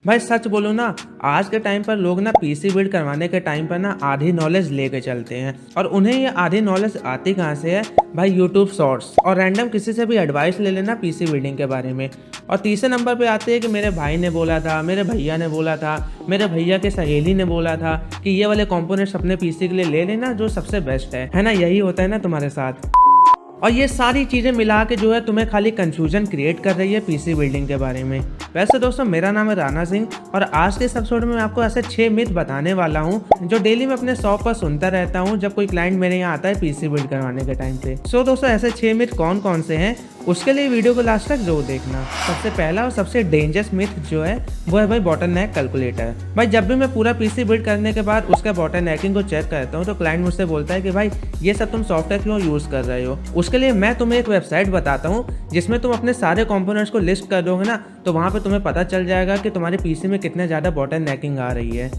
भाई सच बोलो ना, आज के टाइम पर लोग ना पीसी बिल्ड करवाने के टाइम पर ना आधी नॉलेज लेके चलते हैं और उन्हें ये आधी नॉलेज आती कहाँ से है भाई, यूट्यूब शॉर्ट्स और रैंडम किसी से भी एडवाइस ले लेना पीसी बिल्डिंग के बारे में। और तीसरे नंबर पे आते हैं कि मेरे भाई ने बोला था, मेरे भैया ने बोला था, मेरे भैया के सहेली ने बोला था कि ये वाले कंपोनेंट्स अपने पीसी के लिए ले लेना जो सबसे बेस्ट है ना। यही होता है ना तुम्हारे साथ। और ये सारी चीज़ें मिला के जो है तुम्हें खाली कंफ्यूजन क्रिएट कर रही है पीसी बिल्डिंग के बारे में। वैसे दोस्तों मेरा नाम है राणा सिंह और आज के इस एपिसोड में मैं आपको ऐसे 6 मिथ बताने वाला हूँ जो डेली मैं अपने शॉप पर सुनता रहता हूँ जब कोई क्लाइंट मेरे यहाँ आता है पीसी बिल्ड करवाने के टाइम पे। सो दोस्तों ऐसे 6 मिथ कौन कौन से हैं उसके लिए वीडियो को लास्ट तक जरूर देखना। सबसे पहला और सबसे डेंजरस मिथ जो है वो है भाई बॉटलनेक कैलकुलेटर। भाई जब भी मैं पूरा पीसी बिल्ड करने के बाद उसका बॉटलनेकिंग को चेक करता हूँ तो क्लाइंट मुझसे बोलता है कि भाई ये सब तुम सॉफ्टवेयर क्यों यूज़ कर रहे हो। उसके लिए मैं तुम्हें एक वेबसाइट बताता हूँ जिसमें तुम अपने सारे कंपोनेंट्स को लिस्ट कर दोगे ना तो वहाँ पे तुम्हें पता चल जाएगा कि तुम्हारे पीसी में कितने ज़्यादा बॉटलनेकिंग आ रही है।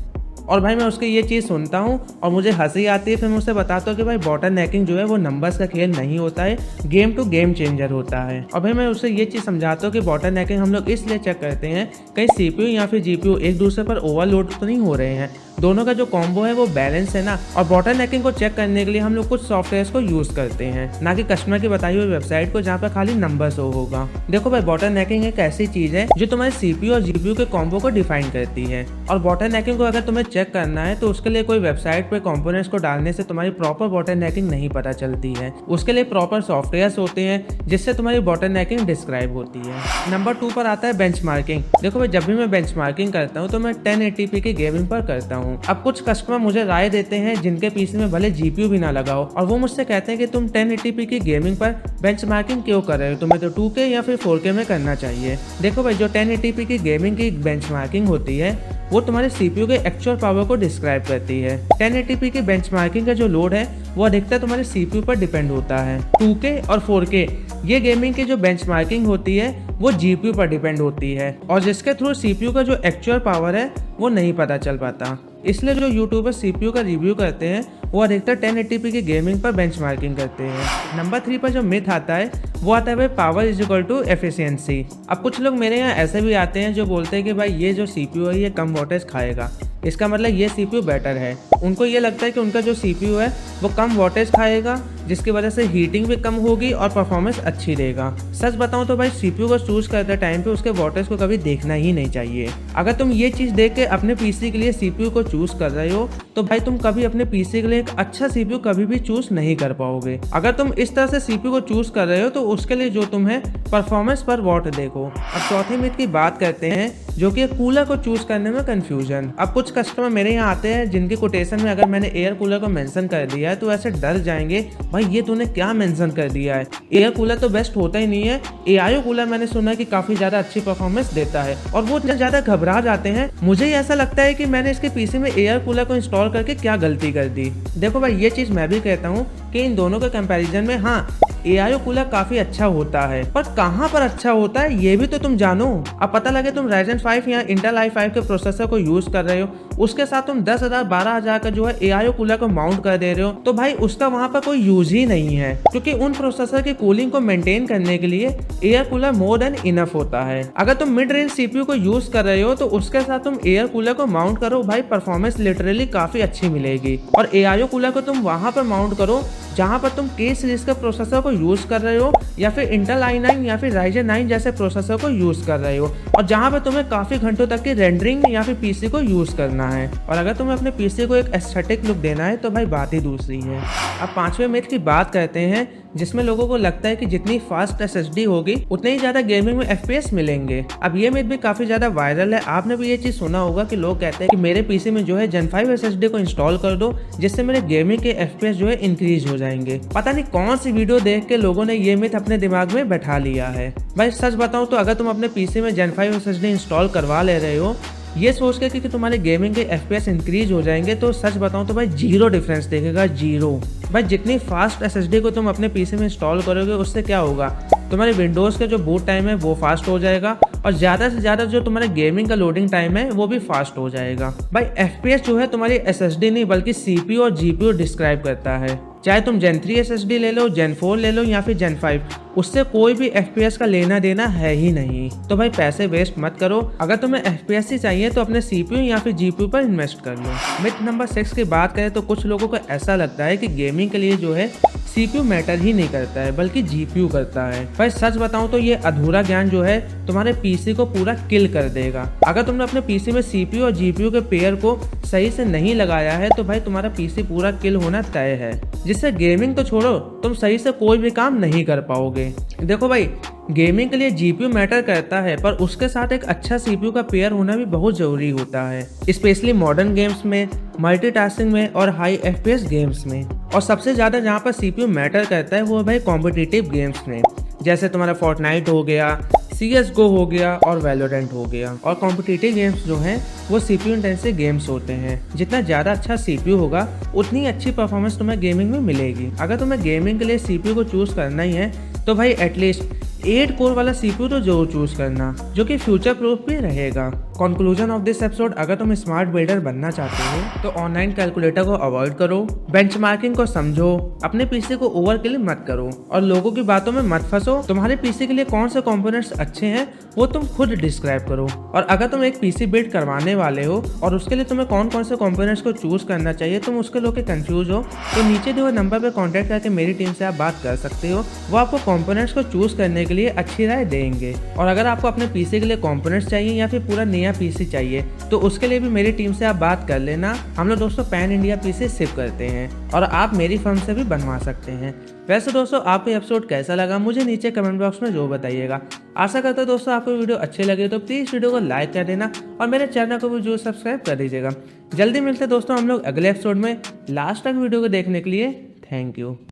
और भाई मैं उसकी ये चीज़ सुनता हूँ और मुझे हंसी आती है। फिर मैं उसे बताता हूँ कि भाई बॉटलनेकिंग जो है वो नंबर्स का खेल नहीं होता है, गेम टू गेम चेंजर होता है। और भाई मैं उसे ये चीज़ समझाता हूँ कि बॉटलनेकिंग हम लोग इसलिए चेक करते हैं कहीं सीपीयू या फिर जीपीयू एक दूसरे पर ओवरलोड तो नहीं हो रहे हैं, दोनों का जो कॉम्बो है वो बैलेंस है ना। और बॉटलनेकिंग को चेक करने के लिए हम लोग कुछ सॉफ्टवेयर को यूज़ करते हैं, ना कि कस्टमर की बताई हुई वेबसाइट को जहाँ पर खाली नंबर शो होगा। देखो भाई बॉटलनेकिंग एक ऐसी चीज़ है जो तुम्हारे सीपीयू और जीपीयू के कॉम्बो को डिफाइन करती है। और बॉटलनेकिंग को अगर तुम्हें चेक करना है तो उसके लिए कोई वेबसाइट पे कंपोनेंट्स को डालने से तुम्हारी प्रॉपर बॉटलनेकिंग नहीं पता चलती है। उसके लिए प्रॉपर सॉफ्टवेयर्स होते हैं जिससे तुम्हारी बॉटलनेकिंग डिस्क्राइब होती है। नंबर 2 पर आता है बेंचमार्किंग। देखो भाई जब भी मैं बेंचमार्किंग करता हूँ तो मैं 1080p की गेमिंग पर करता हूँ। अब कुछ कस्टमर मुझे राय देते हैं जिनके पीसी में भले जीपीयू भी ना लगाओ और वो मुझसे कहते हैं कि तुम 1080p की गेमिंग पर बेंचमार्किंग क्यों कर रहे हो, तुम्हें तो 2K या फिर 4K में करना चाहिए। देखो भाई जो 1080p की गेमिंग की बेंचमार्किंग होती है वो तुम्हारे सीपीयू के एक्चुअल पावर को डिस्क्राइब करती है। 1080p की बेंचमार्किंग का जो लोड है वो अधिकतर तुम्हारे सीपीयू पर डिपेंड होता है। 2K और 4K ये गेमिंग की जो बेंचमार्किंग होती है वो जीपीयू पर डिपेंड होती है और जिसके थ्रू सीपीयू का जो एक्चुअल पावर है वो नहीं पता चल पाता। इसलिए जो यूट्यूबर सीपीयू का रिव्यू करते हैं वो अधिकतर 1080p की गेमिंग पर बेंचमार्किंग करते हैं। नंबर 3 पर जो मिथ आता है वो आता है भाई power is equal to efficiency. अब कुछ लोग मेरे यहाँ ऐसे भी आते हैं जो बोलते हैं कि भाई ये जो सीपीयू है ये कम वोल्टेज खाएगा, इसका मतलब ये सीपीयू बेटर है। उनको ये लगता है कि उनका जो सीपीयू है वो कम वोल्टेज खाएगा जिसकी वजह से हीटिंग भी कम होगी और परफॉर्मेंस अच्छी रहेगा। सच बताऊं तो भाई सीपीयू को चूज करते टाइम पे उसके वोल्टेज को कभी देखना ही नहीं चाहिए। अगर तुम ये चीज़ देख के अपने पीसी के लिए सीपीयू को चूज कर रहे हो तो भाई तुम कभी अपने पीसी के लिए एक अच्छा सीपीयू कभी भी चूज नहीं कर पाओगे। अगर तुम इस तरह से सीपीयू को चूज कर रहे हो तो उसके लिए जो तुम है परफॉर्मेंस पर वोट देखो। अब चौथी मिथ की बात करते हैं जो कि कूलर को चूज करने में कंफ्यूजन। अब कुछ कस्टमर मेरे यहाँ आते हैं जिनके कोटेशन में अगर मैंने एयर कूलर को मेंशन कर दिया है तो ऐसे डर जाएंगे भाई ये तूने क्या मेंशन कर दिया है, एयर कूलर तो बेस्ट होता ही नहीं है, एआईओ कूलर मैंने सुना है कि काफी ज्यादा अच्छी परफॉर्मेंस देता है। और वो ज्यादा घबरा जाते हैं। मुझे ऐसा लगता है कि मैंने इसके पीसी में एयर कूलर को इंस्टॉल करके क्या गलती कर दी। देखो भाई ये चीज मैं भी कहता हूँ कि इन दोनों के कंपैरिजन में हाँ एआईओ कूलर काफी अच्छा होता है, पर कहाँ पर अच्छा होता है ये भी तो तुम जानो। अब पता लगे तुम Ryzen 5 या Intel i5 के प्रोसेसर को यूज कर रहे हो, उसके साथ तुम 10,000 12,000 का जो है एआईओ कूलर को माउंट कर दे रहे हो तो भाई उसका वहाँ पर कोई यूज ही नहीं है, क्योंकि उन प्रोसेसर की कूलिंग को मेंटेन करने के लिए air cooler more than enough होता है। अगर तुम मिड रेंज सीपीयू को यूज कर रहे हो तो उसके साथ तुम एयर कूलर को माउंट करो, भाई परफॉर्मेंस लिटरली काफी अच्छी मिलेगी। और एआईओ कूलर को तुम वहां पर माउंट करो जहां पर तुम के सीरीज के प्रोसेसर को यूज कर रहे हो या फिर इंटेल i9 या फिर Ryzen 9 जैसे प्रोसेसर को यूज कर रहे हो और जहां पर तुम्हें काफी घंटों तक की रेंडरिंग या फिर पीसी को यूज करना है। और अगर तुम्हें अपने पीसी को एक एस्थेटिक लुक देना है तो भाई बात ही दूसरी है। अब 5वें मिथ की बात करते हैं जिसमें लोगों को लगता है कि जितनी फास्ट एसएसडी होगी उतने ही ज्यादा गेमिंग में एफपीएस मिलेंगे। अब ये मिथ भी काफी ज्यादा वायरल है। आपने भी ये चीज सुना होगा कि लोग कहते हैं कि मेरे पीसी में जो है Gen 5 एसएसडी को इंस्टॉल कर दो जिससे मेरे गेमिंग के एफपीएस जो है इंक्रीज हो जाएंगे। पता नहीं कौन सी वीडियो देख के लोगों ने ये मिथ अपने दिमाग में बैठा लिया है। भाई सच बताऊं तो अगर तुम अपने पीसी में Gen 5 एसएसडी इंस्टॉल करवा ले रहे हो ये सोच के कि तुम्हारे गेमिंग के एफपीएस इंक्रीज हो जाएंगे तो सच बताऊं तो भाई जीरो डिफरेंस देखेगा, जीरो। भाई जितनी फास्ट एसएसडी को तुम अपने पीसी में इंस्टॉल करोगे उससे क्या होगा, तुम्हारे विंडोज़ का जो बूट टाइम है वो फास्ट हो जाएगा और ज़्यादा से ज़्यादा जो तुम्हारे गेमिंग का लोडिंग टाइम है वो भी फास्ट हो जाएगा। भाई एफपीएस जो है तुम्हारी एसएसडी नहीं बल्कि सीपीयू और जीपीयू डिस्क्राइब करता है। चाहे तुम Gen 3 SSD ले लो, Gen 4 ले लो या फिर Gen 5, उससे कोई भी FPS का लेना देना है ही नहीं। तो भाई पैसे वेस्ट मत करो, अगर तुम्हें FPS ही चाहिए तो अपने CPU या फिर GPU पर इन्वेस्ट कर लो। मिथ नंबर 6 की बात करें तो कुछ लोगों को ऐसा लगता है कि गेमिंग के लिए जो है CPU मैटर ही नहीं करता है बल्कि GPU करता है। भाई सच बताऊं तो ये अधूरा ज्ञान जो है तुम्हारे PC को पूरा किल कर देगा। अगर तुमने अपने PC में CPU और GPU के पेयर को सही से नहीं लगाया है तो भाई तुम्हारा PC पूरा किल होना तय है, जिससे गेमिंग तो छोड़ो तुम सही से कोई भी काम नहीं कर पाओगे। देखो भाई, गेमिंग के लिए GPU मैटर करता है पर उसके साथ एक अच्छा CPU का पेयर होना भी बहुत जरूरी होता है, स्पेशली मॉडर्न गेम्स में, मल्टीटास्किंग में और हाई FPS गेम्स में। और सबसे ज़्यादा जहाँ पर CPU मैटर करता है वो है भाई कॉम्पिटिटिव गेम्स में, जैसे तुम्हारा फोर्टनाइट हो गया, CSGO हो गया और वैलोरेंट हो गया। और कॉम्पिटिटिव गेम्स जो हैं वो CPU इंटेंसिव गेम्स होते हैं। जितना ज़्यादा अच्छा CPU होगा उतनी अच्छी परफॉर्मेंस तुम्हें गेमिंग में मिलेगी। अगर तुम्हें गेमिंग के लिए CPU को चूज़ करना ही है तो भाई एटलीस्ट 8 कोर वाला CPU तो जरूर चूज करना, जो कि फ्यूचर प्रूफ भी रहेगा। कंक्लूजन ऑफ दिस एपिसोड, अगर तुम स्मार्ट बिल्डर बनना चाहते हो तो ऑनलाइन कैलकुलेटर को अवॉइड करो, बेंचमार्किंग को समझो, अपने पीसी को ओवरकिल मत करो और लोगों की बातों में मत फंसो। तुम्हारे पीसी के लिए कौन से कंपोनेंट्स अच्छे हैं वो तुम खुद डिस्क्राइब करो। और अगर तुम एक पीसी बिल्ड करवाने वाले हो और उसके लिए तुम्हें कौन कौन से कंपोनेंट्स को चूज करना चाहिए, तुम उसके लोग कंफ्यूज हो तो नीचे दिए हुए नंबर पर कॉन्टैक्ट करके मेरी टीम से आप बात कर सकते हो। वो आपको कंपोनेंट्स को चूज करने के लिए अच्छी राय देंगे। और अगर आपको अपने पीसी के लिए कंपोनेंट्स चाहिए या फिर पूरा नया पीसी चाहिए तो उसके लिए भी मेरी टीम से आप बात कर लेना। हम लोग दोस्तों पैन इंडिया पीसी शिप करते हैं और आप मेरी फर्म से भी बनवा सकते हैं। वैसे दोस्तों आपको एपिसोड कैसा लगा मुझे नीचे कमेंट बॉक्स में जो बताइएगा। आशा करता हूँ दोस्तों आपको वीडियो अच्छे लगे तो प्लीज़ वीडियो को लाइक कर देना और मेरे चैनल को भी जो सब्सक्राइब कर दीजिएगा। जल्दी मिलते हैं दोस्तों हम लोग अगले एपिसोड में। लास्ट तक वीडियो को देखने के लिए थैंक यू।